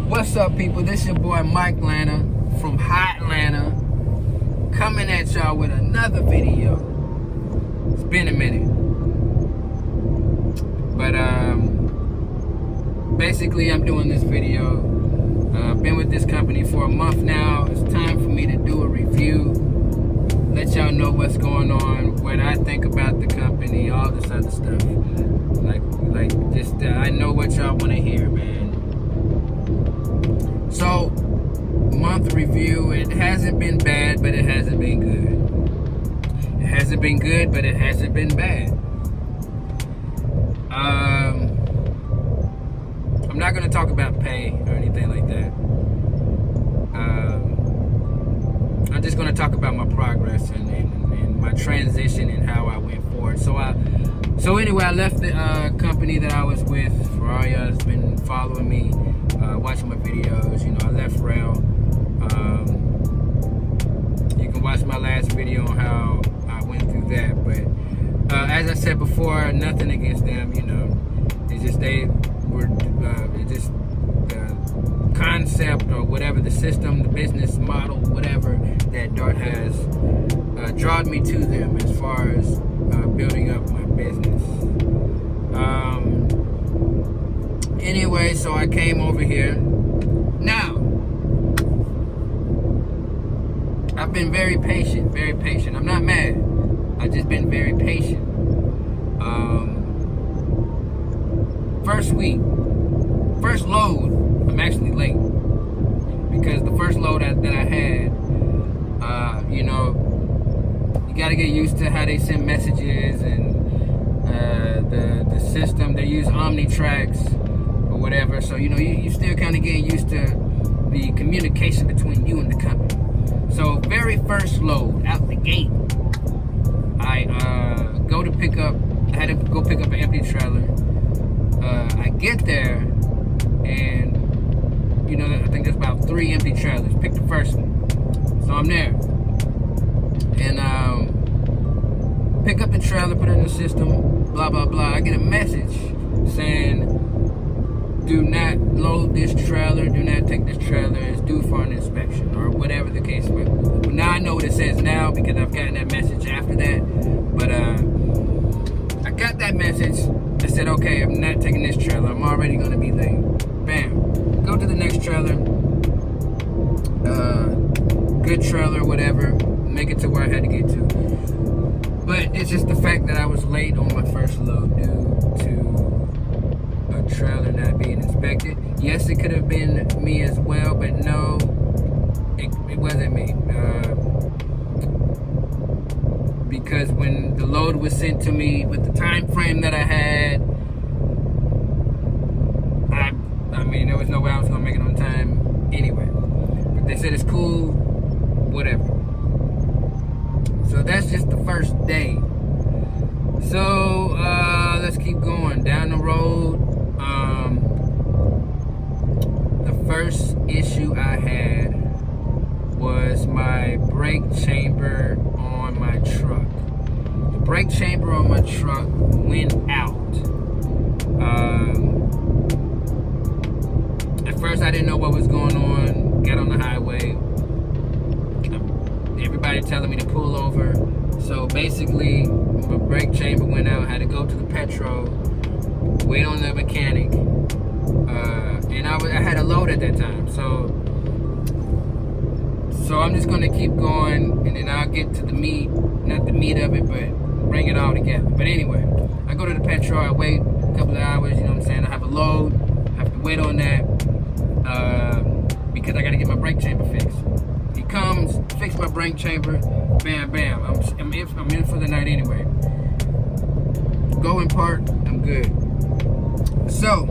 What's up, people? This your boy Mike Lana from Hot Atlanta, coming at y'all with another video. It's been a minute, but basically I'm doing this video. I've been with this company for a month now. It's time for me to do a review, let y'all know what's going on, what I think about the company, all this other stuff. I know what y'all want to hear, man. So, month review, it hasn't been bad, but it hasn't been good. It hasn't been good, but it hasn't been bad. I'm not going to talk about pay or anything like that. I'm just going to talk about my progress and my transition and how I went forward. So anyway, I left the company that I was with. For all y'all that's been following me, watching my videos, I left Rail. You can watch my last video on how I went through that. But as I said before, nothing against them. It's just the concept or whatever, the system, the business model, whatever that Dart has drawn me to them as far as building up my business. Anyway, so I came over here. Now, I've been very patient, very patient. I'm not mad. I've just been very patient. First week, first load, I'm actually late. Because the first load that I had, you got to get used to how they send messages and the system. They use OmniTracks or whatever. So, you still kind of getting used to the communication between you and the company. So, very first load, out the gate, I had to go pick up an empty trailer. I get there, and I think there's about 3 empty trailers. Pick the first one. So I'm there. And pick up the trailer, put it in the system, blah, blah, blah. I get a message saying, do not load this trailer, do not take this trailer, it's due for an inspection, or whatever the case may be. Now I know what it says now because I've gotten that message after that. But I got that message. I said, okay, I'm not taking this trailer. I'm already going to be late. Bam. Go to the next trailer. Good trailer, whatever. Make it to where I had to get to. But it's just the fact that I was late on my first load due to a trailer not being inspected. Yes, it could have been me as well, but no, it wasn't me. Because when the load was sent to me with the time frame that I had, there was no way I was going to make it on time anyway. But they said it's cool, whatever. So that's just the first day. So let's keep going down the road. The first issue I had was my brake chamber on my truck. The brake chamber on my truck went out. At first I didn't know what was going on. Got on the highway. Everybody telling me to pull over. So basically, my brake chamber went out. I had to go to the petrol, wait on the mechanic, and I had a load at that time. So I'm just gonna keep going, and then I'll get to the meat, not the meat of it, but bring it all together. But anyway, I go to the petrol. I wait a couple of hours. I have a load. I have to wait on that because I got to get my brake chamber fixed. He comes, fix my brake chamber, bam, bam. I'm in for the night anyway. Go and park, I'm good. So,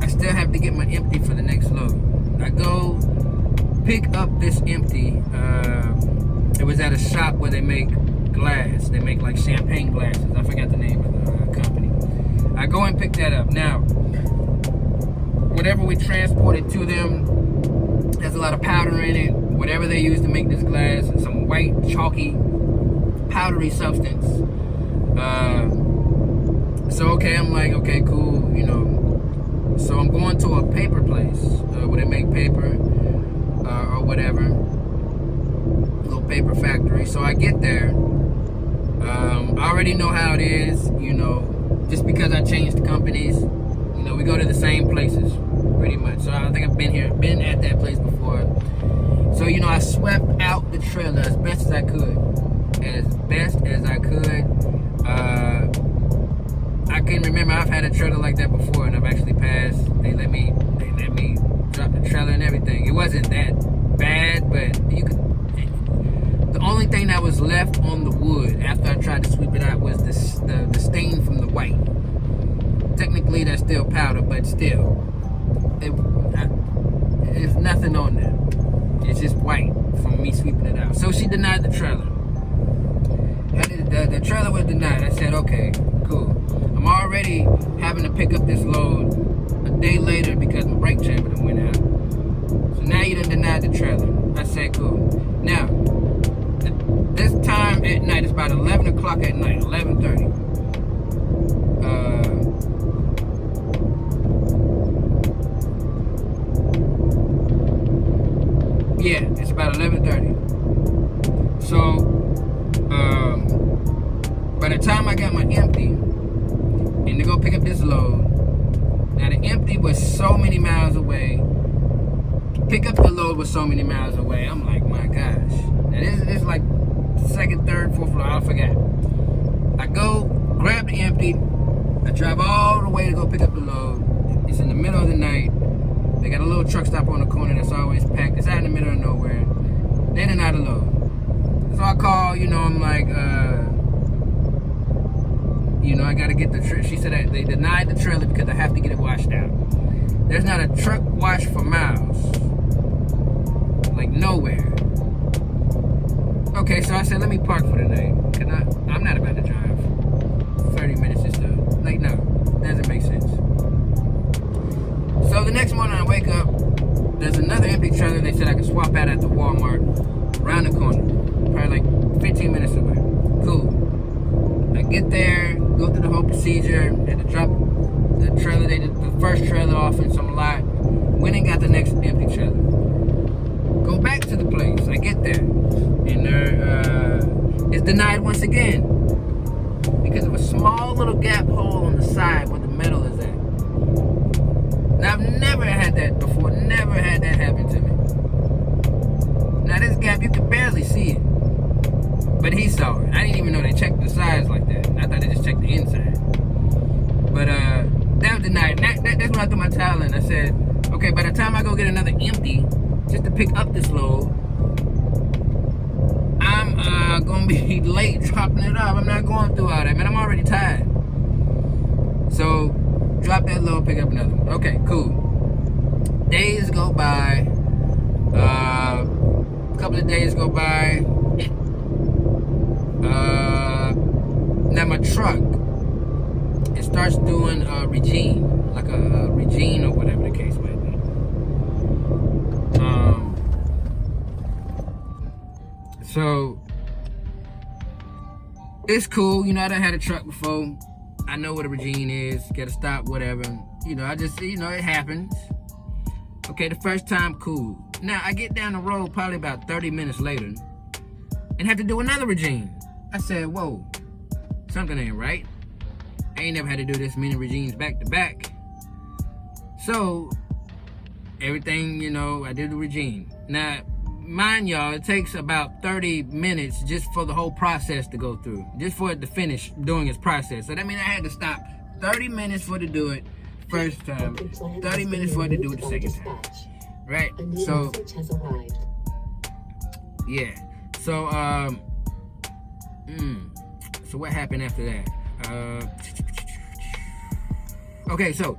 I still have to get my empty for the next load. I go pick up this empty. It was at a shop where they make glass. They make like champagne glasses. I forgot the name of the company. I go and pick that up. Now, whatever we transported to them, there's a lot of powder in it. Whatever they use to make this glass, some white, chalky, powdery substance. So okay, I'm like, okay, cool, So I'm going to a paper place where they make whatever. Little paper factory. So I get there. I already know how it is, you know, just because I changed companies. You know, we go to the same places, pretty much. So I think I've been at that place before. So, you know, I swept out the trailer as best as I could. I can remember I've had a trailer like that before, and I've actually passed. They let me drop the trailer and everything. It wasn't that bad, but the only thing that was left on the wood after I tried to sweep it out was the stain from the white. Technically, that's still powder, but still, there's nothing on there. It's just white from me sweeping it out. So she denied the trailer. The trailer was denied. I said, okay, cool. I'm already having to pick up this load a day later because my brake chamber done went out. So now you done denied the trailer. I said, cool. Now, this time at night, it's about 11 o'clock at night, 11:30. Yeah, it's about 11:30. So, by the time I got my empty and to go pick up this load, now the empty was so many miles away. To pick up the load was so many miles away. I'm like, my gosh. Now this is like second, third, fourth floor. I forgot. I go grab the empty. I drive all the way to go pick up the load. It's in the middle of the night. They got a little truck stop on the corner that's always packed. It's out in the middle of nowhere. They denied the load. So I call, you know, I'm like, you know, I gotta get the trailer. She said that they denied the trailer because I have to get it washed out. There's not a truck wash for miles. Like nowhere. Okay, so I said, let me park for the night. Cause I'm not about to drive 30 minutes just to, like, no, doesn't make sense. So the next morning I wake up, there's another empty trailer they said I could swap out at the Walmart around the corner. Probably like 15 minutes away. Cool. I get there, go through the whole procedure, had to drop the trailer, they did the first trailer off in some lot, went and got the next empty trailer. Go back to the place, I get there, and it's denied once again. Because of a small little gap hole on the side where the metal is at. Now I've never had that before, never had that happen to me. Now this gap, you could barely see it. But he saw it. I didn't even know they checked the sides like that. I thought they just checked the inside. But that was denied. That's when I threw my towel in. I said, okay, by the time I go get another empty, just to pick up this load, I'm gonna be late dropping it off. I'm not going through all that, man. I'm already tired. So, drop that load, pick up another one. Okay, cool. Days go by. A couple of days go by. Now my truck, it starts doing Regen, like a Regen or whatever the case might be. So it's cool, you know. I done had a truck before. I know what a Regen is. Gotta stop, whatever. You know, I just, you know, it happens. Okay, the first time, cool. Now I get down the road probably about 30 minutes later and have to do another Regen. I said, whoa, something ain't right. I ain't never had to do this many Regens back to back. So, everything, you know, I did the Regen. Now, mind y'all, it takes about 30 minutes just for the whole process to go through. Just for it to finish doing its process. So that means I had to stop 30 minutes for it to do it first time. 30 minutes for it to do it the second time. Right? So, yeah. So, so what happened after that? Okay, so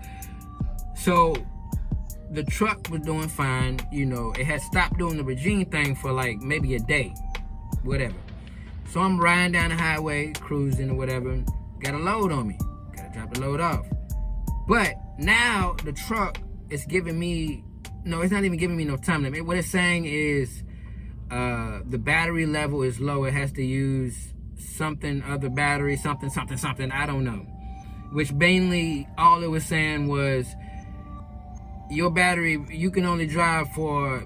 the truck was doing fine. You know, it had stopped doing the Regen thing for like maybe a day, whatever. So I'm riding down the highway, cruising or whatever. Got a load on me. Gotta drop the load off. But now the truck is giving me, no, it's not even giving me no time limit. What it's saying is the battery level is low. It has to use something, other battery, something, I don't know. Which mainly all it was saying was your battery, you can only drive for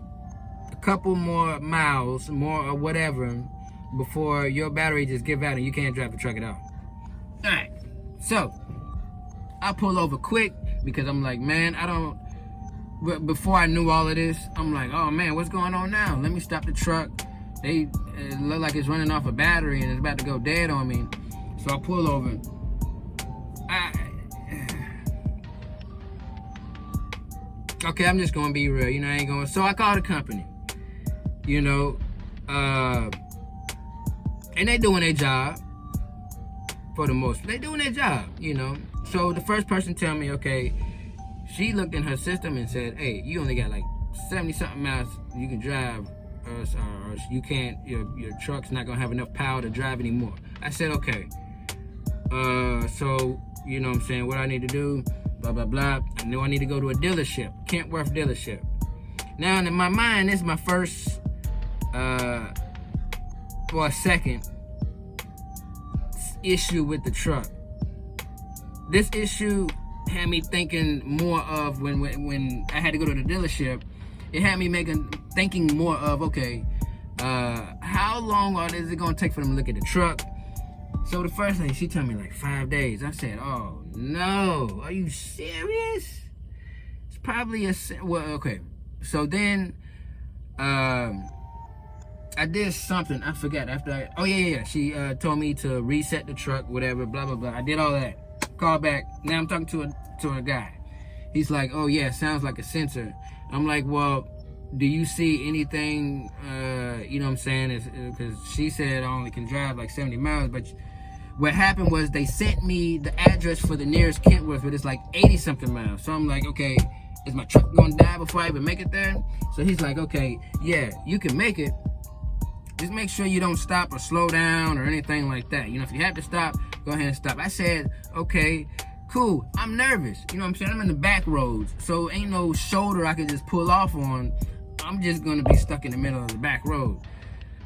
a couple more miles, more or whatever, before your battery just give out and you can't drive the truck at all. All right, so I pull over quick because I'm like, man, but before I knew all of this, I'm like, oh man, what's going on now? Let me stop the truck. It look like it's running off a battery and it's about to go dead on me. So I pull over. Okay, I'm just gonna be real, you know, I ain't going. So I called the company, you know, and they doing their job for the most. They doing their job, you know. So the first person tell me, okay, she looked in her system and said, hey, you only got like 70 something miles you can drive, or you can't. Your truck's not gonna have enough power to drive anymore. I said, okay. So you know what I'm saying, what I need to do. Blah, blah, blah. I knew I need to go to a dealership, Kentworth dealership. Now, in my mind, this is my first, or second issue with the truck. This issue had me thinking more of when I had to go to the dealership. It had me thinking more of, okay, how long is it going to take for them to look at the truck? So the first thing, she told me like 5 days. I said, oh no, are you serious? It's probably well, okay. So then, I did something, I forgot after she told me to reset the truck, whatever, blah, blah, blah. I did all that. Call back. Now I'm talking to a guy. He's like, oh yeah, sounds like a sensor. I'm like, well, do you see anything, you know what I'm saying? Because she said I only can drive like 70 miles, but what happened was they sent me the address for the nearest Kentworth, but it's like 80 something miles. So I'm like, okay, is my truck gonna die before I even make it there? So he's like, okay, yeah, you can make it. Just make sure you don't stop or slow down or anything like that. You know, if you have to stop, go ahead and stop. I said, okay, cool. I'm nervous. You know what I'm saying? I'm in the back roads, so ain't no shoulder I can just pull off on. I'm just gonna be stuck in the middle of the back road.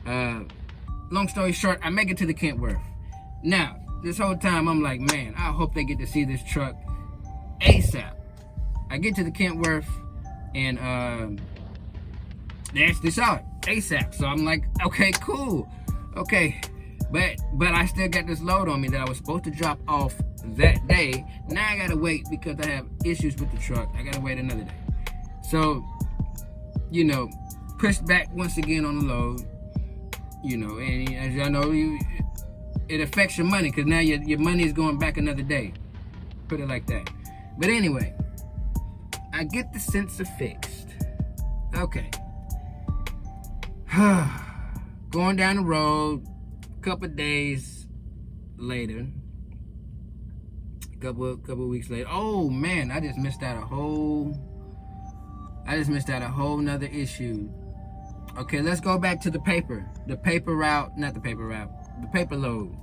Long story short, I make it to the Kentworth. Now, this whole time I'm like, man, I hope they get to see this truck ASAP. I get to the Kentworth and they actually saw it ASAP. So I'm like, okay, cool. Okay. But I still got this load on me that I was supposed to drop off that day. Now I gotta wait because I have issues with the truck. I gotta wait another day. So, you know, pushed back once again on the load. You know, and as y'all know, it affects your money because now your money is going back another day. Put it like that. But anyway, I get the sensor fixed. Okay. Going down the road, a couple days later, couple weeks later. Oh man, I just missed out a whole nother issue. Okay, let's go back to the paper load,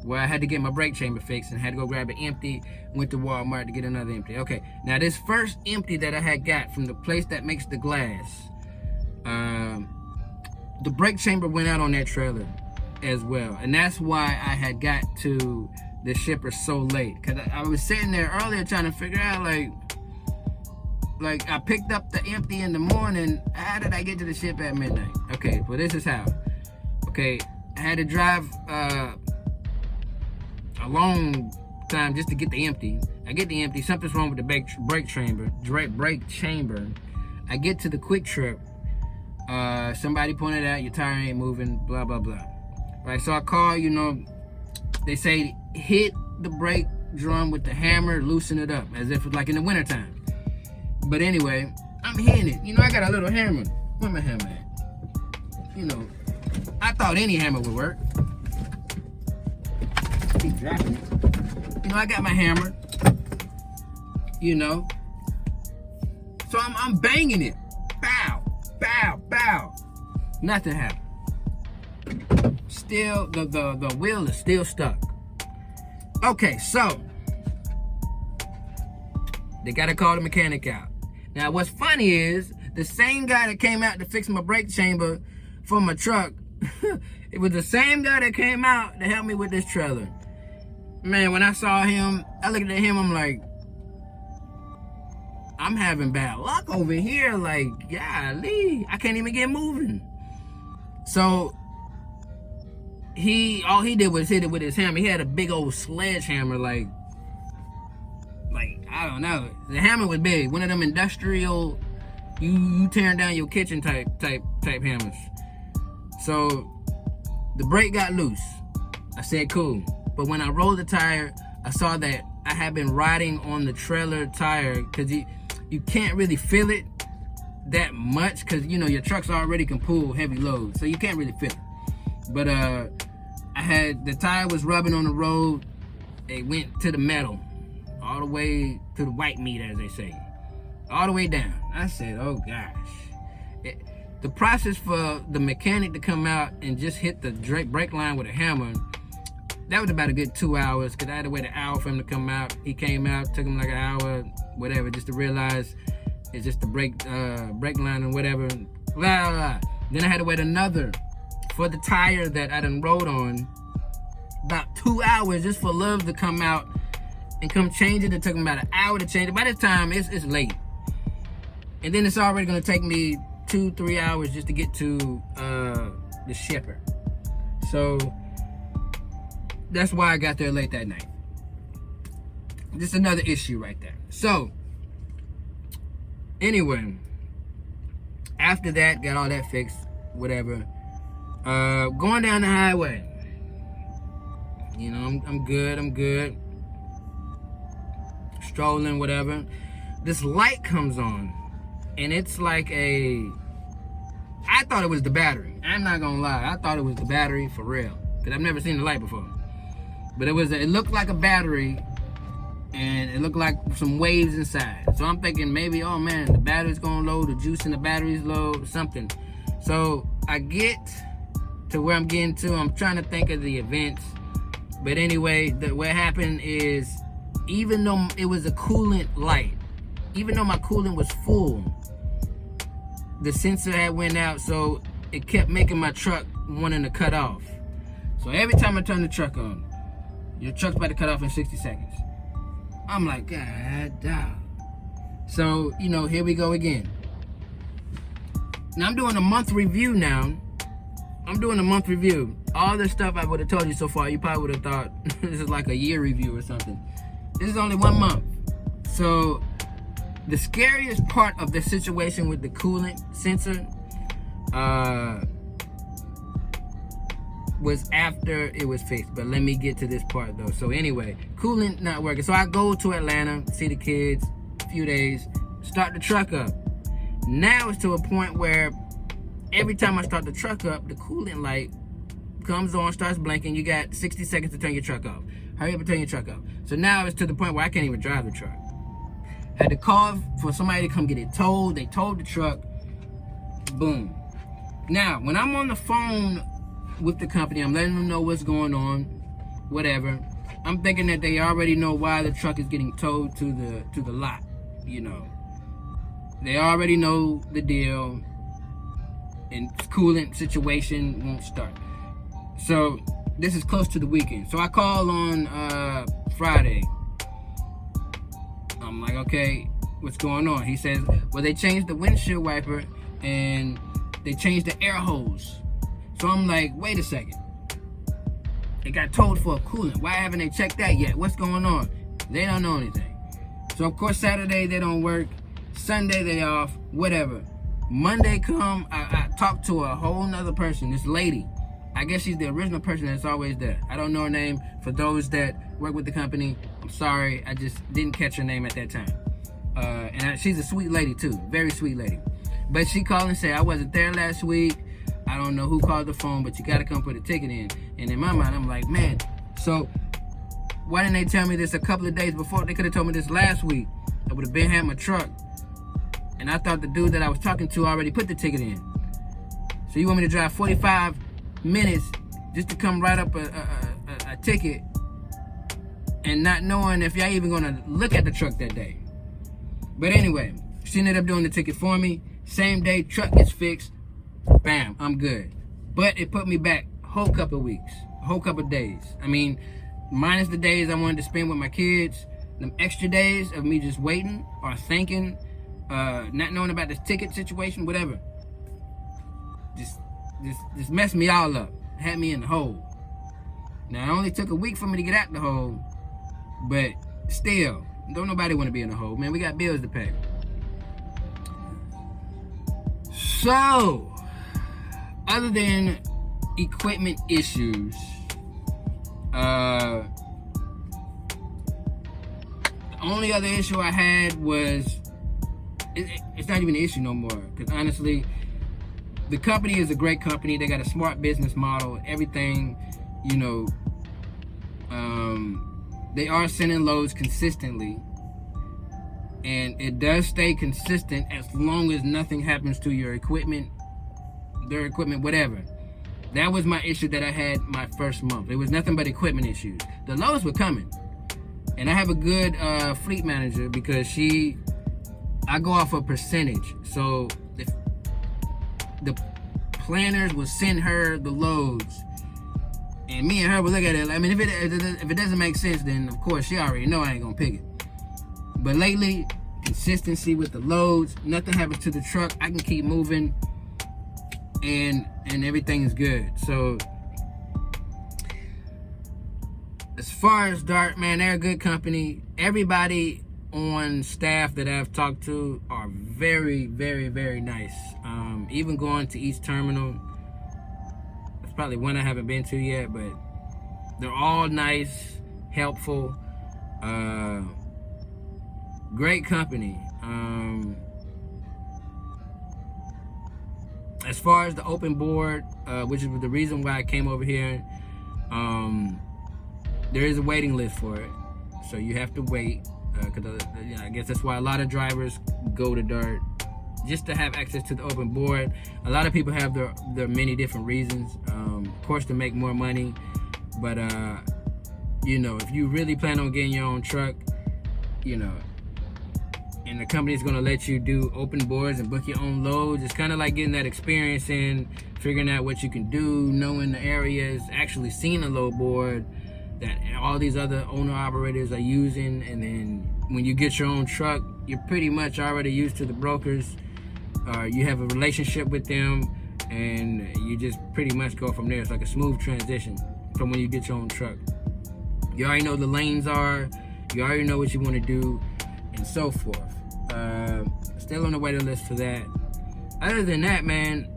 where I had to get my brake chamber fixed and had to go grab an empty, went to Walmart to get another empty. Okay, now this first empty that I had got from the place that makes the glass, the brake chamber went out on that trailer as well. And that's why I had got to the shipper so late. Cause I was sitting there earlier trying to figure out like I picked up the empty in the morning. How did I get to the ship at midnight? Okay, well this is how. Okay, I had to drive a long time just to get the empty. I get the empty, something's wrong with the brake chamber. I get to the quick trip. Somebody pointed out your tire ain't moving, blah, blah, blah. Right, so I call, you know, they say hit the brake drum with the hammer, loosen it up, as if it's like in the wintertime. But anyway, I'm hitting it. You know, I got a little hammer. Where my hammer at? You know, I thought any hammer would work. Keep dropping it. You know, I got my hammer. You know. So I'm banging it. Bow, bow, bow. Nothing happened. Still, the wheel is still stuck. Okay, so they gotta call the mechanic out. Now, what's funny is the same guy that came out to fix my brake chamber for my truck, it was the same guy that came out to help me with this trailer. Man, when I saw him, I looked at him, I'm like, I'm having bad luck over here. Like, golly, I can't even get moving. So all he did was hit it with his hammer. He had a big old sledgehammer, like I don't know. The hammer was big. One of them industrial, you tearing down your kitchen type hammers. So the brake got loose. I said cool. But when I rolled the tire, I saw that I had been riding on the trailer tire, because you can't really feel it that much, because your trucks already can pull heavy loads, so you can't really feel it. But the tire was rubbing on the road. It went to the metal, all the way to the white meat, as they say, all the way down. I said, oh gosh. The process for the mechanic to come out and just hit the brake line with a hammer, that was about a good 2 hours, because I had to wait an hour for him to come out. He came out, took him like an hour, whatever, just to realize it's just the brake line and whatever. Blah, blah, blah. Then I had to wait another for the tire that I done rode on, about 2 hours just for Love to come out and come change it. It took him about an hour to change it. By this time, it's late. And then it's already going to take me 2-3 hours just to get to the shipper. So that's why I got there late that night. Just another issue right there. So anyway, after that, got all that fixed, whatever. Going down the highway, I'm good. Strolling, whatever. This light comes on, and it's like I thought it was the battery. I'm not gonna lie, I thought it was the battery for real, because I've never seen the light before. But it looked like a battery, and it looked like some waves inside. So I'm thinking maybe, oh man, the battery's gonna load, the juice in the battery's low, something. So I get to where I'm getting to. I'm trying to think of the events. But anyway, what happened is, even though it was a coolant light, even though my coolant was full, the sensor had went out, so it kept making my truck wanting to cut off. So every time I turn the truck on, your truck's about to cut off in 60 seconds. I'm like, God damn. So, here we go again. Now I'm doing a month review now. All the stuff I would have told you so far, you probably would have thought this is like a year review or something. This is only 1 month. So the scariest part of the situation with the coolant sensor was after it was fixed. But let me get to this part though. So anyway, coolant not working. So I go to Atlanta, see the kids, a few days, start the truck up. Now it's to a point where every time I start the truck up, the coolant light comes on, starts blinking. You got 60 seconds to turn your truck off. Hurry up and turn your truck off. So now it's to the point where I can't even drive the truck. Had to call for somebody to come get it towed. They towed the truck. Boom. Now, when I'm on the phone with the company, I'm letting them know what's going on, whatever. I'm thinking that they already know why the truck is getting towed to the lot. They already know the deal, and coolant situation won't start. So this is close to the weekend. So I call on Friday. I'm like, okay, what's going on? He says, well, they changed the windshield wiper and they changed the air hose. So I'm like, wait a second. It got towed for a coolant. Why haven't they checked that yet? What's going on? They don't know anything. So of course Saturday they don't work. Sunday they off. Whatever. Monday come, I talk to a whole nother person, this lady. I guess she's the original person that's always there. I don't know her name. For those that work with the company, I'm sorry, I just didn't catch her name at that time. She's a sweet lady too, very sweet lady. But she called and said, I wasn't there last week. I don't know who called the phone, but you gotta come put a ticket in. And in my mind, I'm like, man, so why didn't they tell me this a couple of days before? They could have told me this last week. I would have been had my truck. And I thought the dude that I was talking to already put the ticket in. So you want me to drive 45 minutes just to come write up a ticket and not knowing if y'all even gonna look at the truck that day. But anyway, she ended up doing the ticket for me. Same day, truck gets fixed. Bam, I'm good. But it put me back a whole couple of weeks, a whole couple of days. I mean, minus the days I wanted to spend with my kids, them extra days of me just waiting or thinking, not knowing about this ticket situation, whatever, just messed me all up. Had me in the hole. Now, it only took a week for me to get out the hole, but still, don't nobody want to be in the hole, man. We got bills to pay. So, other than equipment issues, the only other issue I had was, it's not even an issue no more, because honestly, the company is a great company. They got a smart business model, everything, you know. They are sending loads consistently, and it does stay consistent as long as nothing happens to your equipment, their equipment, whatever. That was my issue that I had my first month. It was nothing but equipment issues. The loads were coming, and I have a good fleet manager because I go off a percentage. So if the planners will send her the loads, and me and her will look at it. I mean, if it doesn't make sense, then of course she already know I ain't gonna pick it. But lately, consistency with the loads, nothing happens to the truck. I can keep moving, and everything is good. So as far as Dart, man, they're a good company. Everybody on staff that I've talked to are very, very, very nice. Even going to each terminal, there's probably one I haven't been to yet, but they're all nice, helpful, great company. As far as the open board, which is the reason why I came over here, there is a waiting list for it, so you have to wait. Because I guess that's why a lot of drivers go to Dart, just to have access to the open board. A lot of people have their many different reasons. Of course, to make more money, but you know, if you really plan on getting your own truck, you know, and the company's gonna let you do open boards and book your own loads, it's kind of like getting that experience in figuring out what you can do, knowing the areas, actually seeing a load board that all these other owner operators are using. And then when you get your own truck, you're pretty much already used to the brokers. You have a relationship with them, and you just pretty much go from there. It's like a smooth transition from when you get your own truck. You already know the lanes are, you already know what you want to do, and so forth. Still on the waiting list for that. Other than that, man,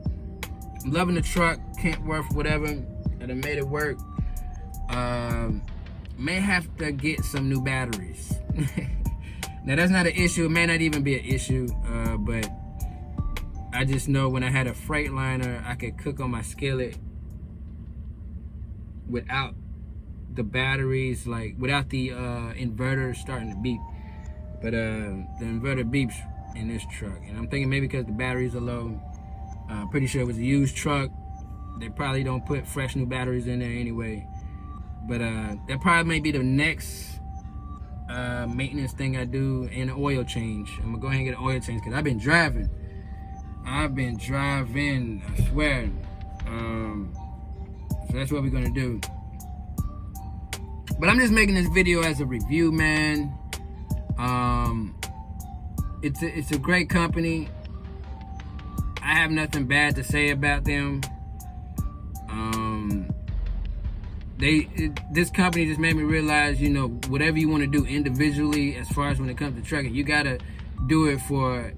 I'm loving the truck. Kentworth, whatever. I done made it work. May have to get some new batteries. Now that's not an issue. It may not even be an issue, but I just know when I had a Freightliner, I could cook on my skillet without the batteries, like without the inverter starting to beep. But the inverter beeps in this truck, and I'm thinking maybe because the batteries are low. I'm pretty sure it was a used truck. They probably don't put fresh new batteries in there anyway. But that probably may be the next maintenance thing I do, and an oil change. I'm gonna go ahead and get an oil change because I've been driving, I swear. So that's what we're gonna do. But I'm just making this video as a review, man. It's a great company. I have nothing bad to say about them. This company just made me realize, you know, whatever you want to do individually, as far as when it comes to trucking, you gotta do it for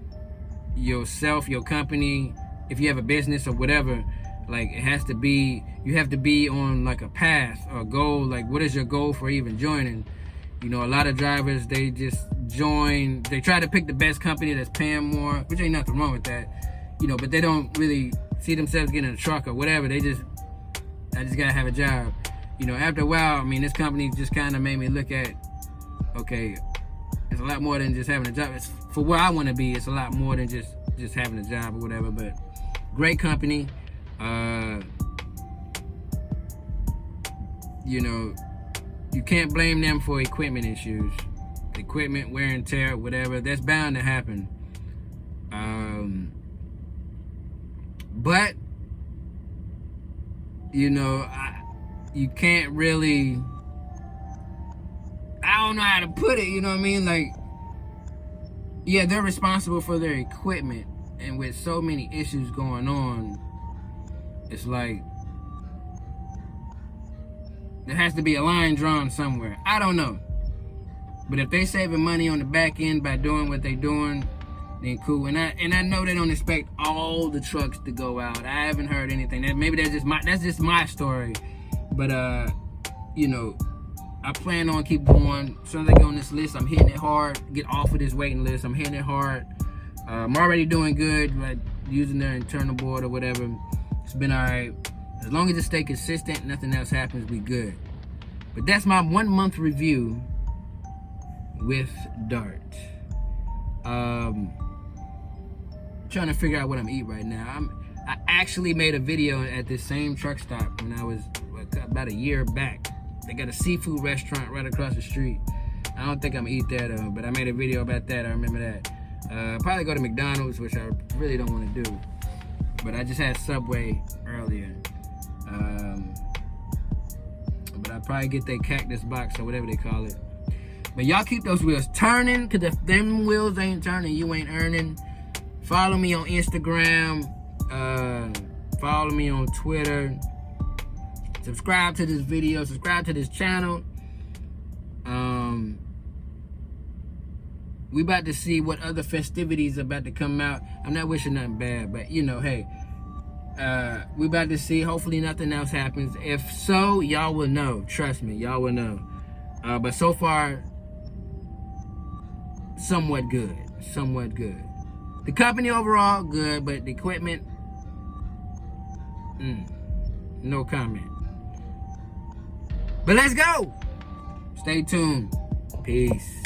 yourself, your company. If you have a business or whatever, like it has to be, you have to be on like a path or a goal. Like, what is your goal for even joining? You know, a lot of drivers, they just join, they try to pick the best company that's paying more, which ain't nothing wrong with that, you know, but they don't really see themselves getting a truck or whatever. I just gotta have a job. You know, after a while, I mean, this company just kind of made me look at, okay, it's a lot more than just having a job. It's, for where I want to be, it's a lot more than just having a job or whatever. But great company. You know, you can't blame them for equipment issues. Equipment wear and tear, whatever. That's bound to happen. But, you know, you can't really, I don't know how to put it, you know what I mean? Like, yeah, they're responsible for their equipment, and with so many issues going on, it's like there has to be a line drawn somewhere. I don't know. But if they saving money on the back end by doing what they doing, then cool. And I know they don't expect all the trucks to go out. I haven't heard anything. Maybe that's just my story. But you know, I plan on keep going. As soon as I get on this list, I'm hitting it hard. Get off of this waiting list. I'm hitting it hard. I'm already doing good, like using their internal board or whatever. It's been alright. As long as it stay consistent, nothing else happens, we good. But that's my 1 month review with Dart. Trying to figure out what I'm eating right now. I actually made a video at this same truck stop when I was about a year back. They got a seafood restaurant right across the street. I don't think I'm gonna eat there though, but I made a video about that. I remember that. Probably go to McDonald's, which I really don't want to do. But I just had Subway earlier. But I'll probably get that cactus box or whatever they call it. But y'all keep those wheels turning, because if them wheels ain't turning, you ain't earning. Follow me on Instagram. Follow me on Twitter. Subscribe to this video. Subscribe to this channel. We about to see what other festivities are about to come out. I'm not wishing nothing bad, but you know, hey. We about to see. Hopefully nothing else happens. If so, y'all will know. Trust me, y'all will know. But so far, somewhat good. Somewhat good. The company overall, good, but the equipment, no comment. But let's go. Stay tuned. Peace.